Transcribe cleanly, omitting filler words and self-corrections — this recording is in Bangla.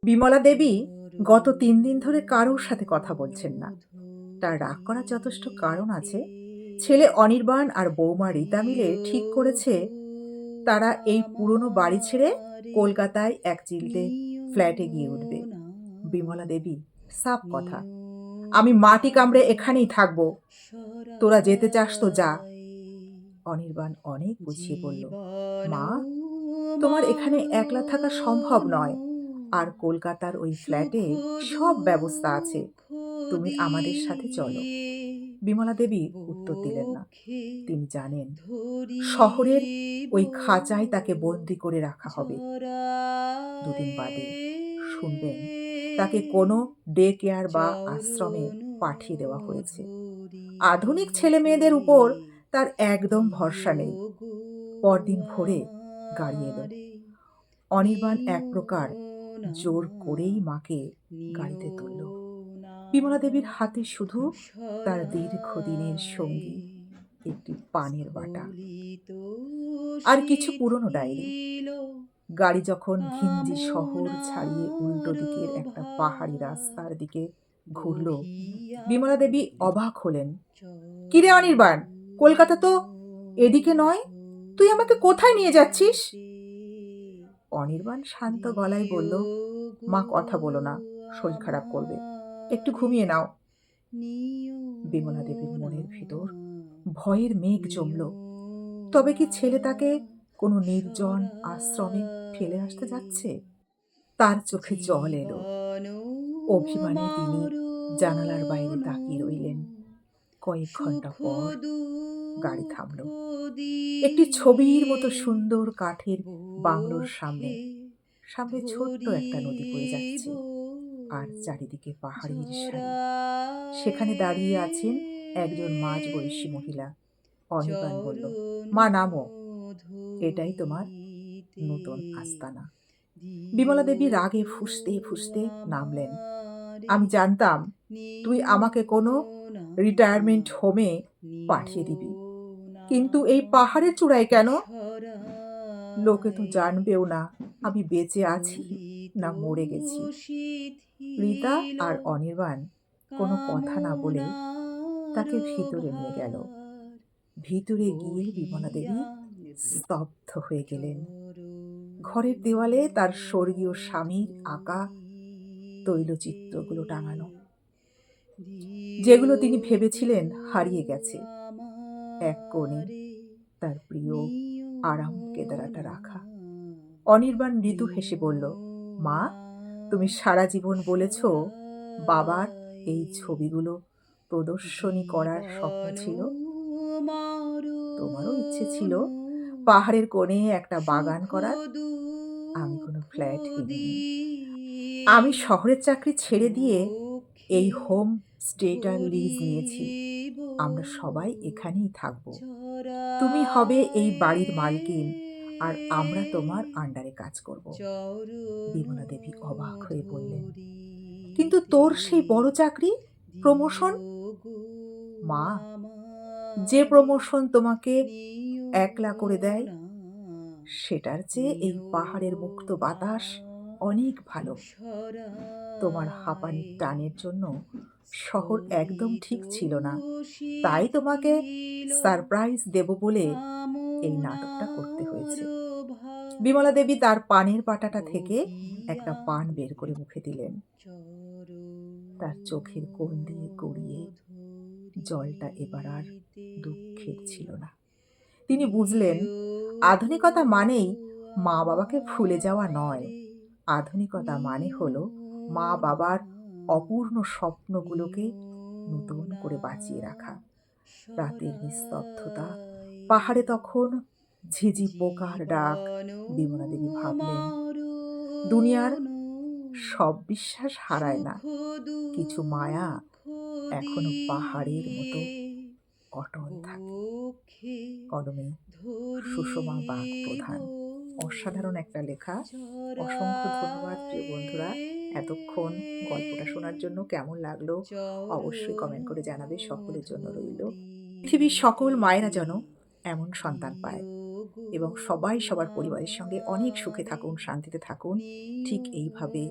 বিমলা দেবী গত ৩ দিন ধরে কারোর সাথে কথা বলছেন না। তার রাগ করার যথেষ্ট কারণ আছে। ছেলে অনির্বাণ আর বৌমা রীতা মিলে ঠিক করেছে তারা এই পুরনো বাড়ি ছেড়ে কলকাতায় এক চিলতে ফ্ল্যাটে গিয়ে উঠবে। বিমলা দেবী সাফ কথা, "আমি মাটি কামড়ে এখানেই থাকবো। তোরা যেতে চাস তো যা।" অনির্বাণ অনেক বুঝিয়ে বলল, "মা, তোমার এখানে একলা থাকা সম্ভব নয়। আর কলকাতার ওই ফ্ল্যাটে সব ব্যবস্থা আছে। তুমি আমাদের সাথে চলো।" বিমলা দেবী উত্তর দিলেন না। তিনি জানেন শহরের ওই খাঁচায় তাকে বন্দি করে রাখা হবে। দুদিন বাদে শুনবেন তাকে কোনো ডে কেয়ার বা আশ্রমে পাঠিয়ে দেওয়া হয়েছে। আধুনিক ছেলে মেয়েদের উপর তার একদম ভরসা নেই। পরদিন ভোরে গাড়ি এলো। অনির্বাণ এক প্রকার জোর করেই মাকে গাড়িতে তুলল। বিমলা দেবীর হাতে শুধু তার দীর্ঘদিনের সঙ্গী একটি পানের বাটা আর কিছু পুরনো ডায়েরি। গাড়ি যখন ঘিঞ্জি শহর ছাড়িয়ে উল্টো দিকের একটা পাহাড়ি রাস্তার দিকে ঘুরল, বিমলা দেবী অবাক হলেন। "কিরে অনির্বাণ, কলকাতা তো এদিকে নয়, তুই আমাকে কোথায় নিয়ে যাচ্ছিস?" অনির্বাণ শান্ত গলায় বলল, "মা, কথা বলো না, শরীর খারাপ করবে, একটু ঘুমিয়ে নাও।" বিমলা দেবীর মনের ভিতর ভয়ের মেঘ জমল। তবে কি ছেলে তাকে কোনো নির্জন আশ্রমে ফেলে আসতে যাচ্ছে? তার চোখে জল এলো। অভিমানে তিনি জানালার বাইরে তাকিয়ে রইলেন। কয়েক ঘন্টা পর গাড়ি থামল একটি ছবির মতো সুন্দর কাঠের বাংলোর সামনে। সামনে ছোট্ট একটা নদী বয়ে যাচ্ছে আর চারিদিকে পাহাড়ের সারি। সেখানে দাঁড়িয়ে আছেন একজন মাঝবয়সী মহিলা। অনির্বাণ বলল, "মা, নামো, এটাই তোমার নতুন আস্তানা।" বিমলা দেবী রাগে ফুঁসতে ফুঁসতে নামলেন। "আমি জানতাম তুই আমাকে কোনো রিটায়ারমেন্ট হোমে পাঠিয়ে দিবি, কিন্তু এই পাহাড়ের চূড়ায় কেন? লোকে তো জানবেও না আমি বেঁচে আছি না মরে গেছি।" রীতা আর অনির্বাণ কোনো কথা না বলে তাকে ভিতরে নিয়ে গেল। ভিতরে গিয়ে বিমলা দেবী স্তব্ধ হয়ে গেলেন। ঘরের দেওয়ালে তার স্বর্গীয় স্বামীর আঁকা তৈলচিত্রগুলো টাঙানো, যেগুলো তিনি ভেবেছিলেন হারিয়ে গেছে। এক কোণে তার প্রিয় আরাম কেদারাটা রাখা। অনির্বাণ মৃদু হেসে বলল, "মা, তুমি সারা জীবন বলেছ বাবার এই ছবিগুলো প্রদর্শনী করার স্বপ্ন ছিল। তোমারও ইচ্ছে ছিল পাহাড়ের কোণে একটা বাগান করার। আমি কোনো ফ্ল্যাট কিনিনি। আমি শহরের চাকরি ছেড়ে দিয়ে এই হোম স্টেটার লিজ নিয়েছি। আমরা সবাই এখানেই থাকবো। তুমি হবে এই বাড়ির মালকিন আর আমরা তোমার আন্ডারে কাজ করব।" বিমলা দেবী অবাক হয়ে বললেন, "কিন্তু তোর সেই বড় চাকরি, প্রমোশন?" "মা, যে প্রমোশন তোমাকে একলা করে দেয়, সেটার চেয়ে এই পাহাড়ের মুক্ত বাতাস অনেক ভালো। তোমার হাঁপানির টানের জন্য শহর একদম ঠিক ছিল না, তাই তোমাকে সারপ্রাইজ দেব বলে এই নাটকটা করতে হয়েছে।" বিমলা দেবী তার পানের পাটাটা থেকে একটা পান বের করে মুখে দিলেন। তার চোখের কোণ দিয়ে গড়িয়ে জলটা এবার আর দুঃখের ছিল না। তিনি বুঝলেন আধুনিকতা মানেই মা বাবাকে ভুলে যাওয়া নয়। আধুনিকতা মানে হলো মা বাবার অপূর্ণ স্বপ্নগুলোকে নতুন করে বাঁচিয়ে রাখা। রাতের নিস্তব্ধতা, পাহাড়ে তখন ঝিঝি পোকার ডাক। বিমলা দেবী ভাবলেন, দুনিয়ার সব বিশ্বাস হারায় না, কিছু মায়া এখনো পাহাড়ের মতো অটল থাকে। কলমে সুষমা বাগ প্রধান। অসাধারণ একটা লেখা। অসংখ্য ধন্যবাদ প্রিয় বন্ধুরা, এতক্ষণ গল্পটা শোনার জন্য। কেমন লাগলো অবশ্যই কমেন্ট করে জানাবে। সকলের জন্য রইল পৃথিবীর সকল মায়েরা যেন এমন সন্তান পায় এবং সবাই সবার পরিবারের সঙ্গে অনেক সুখে থাকুন, শান্তিতে থাকুন। ঠিক এইভাবে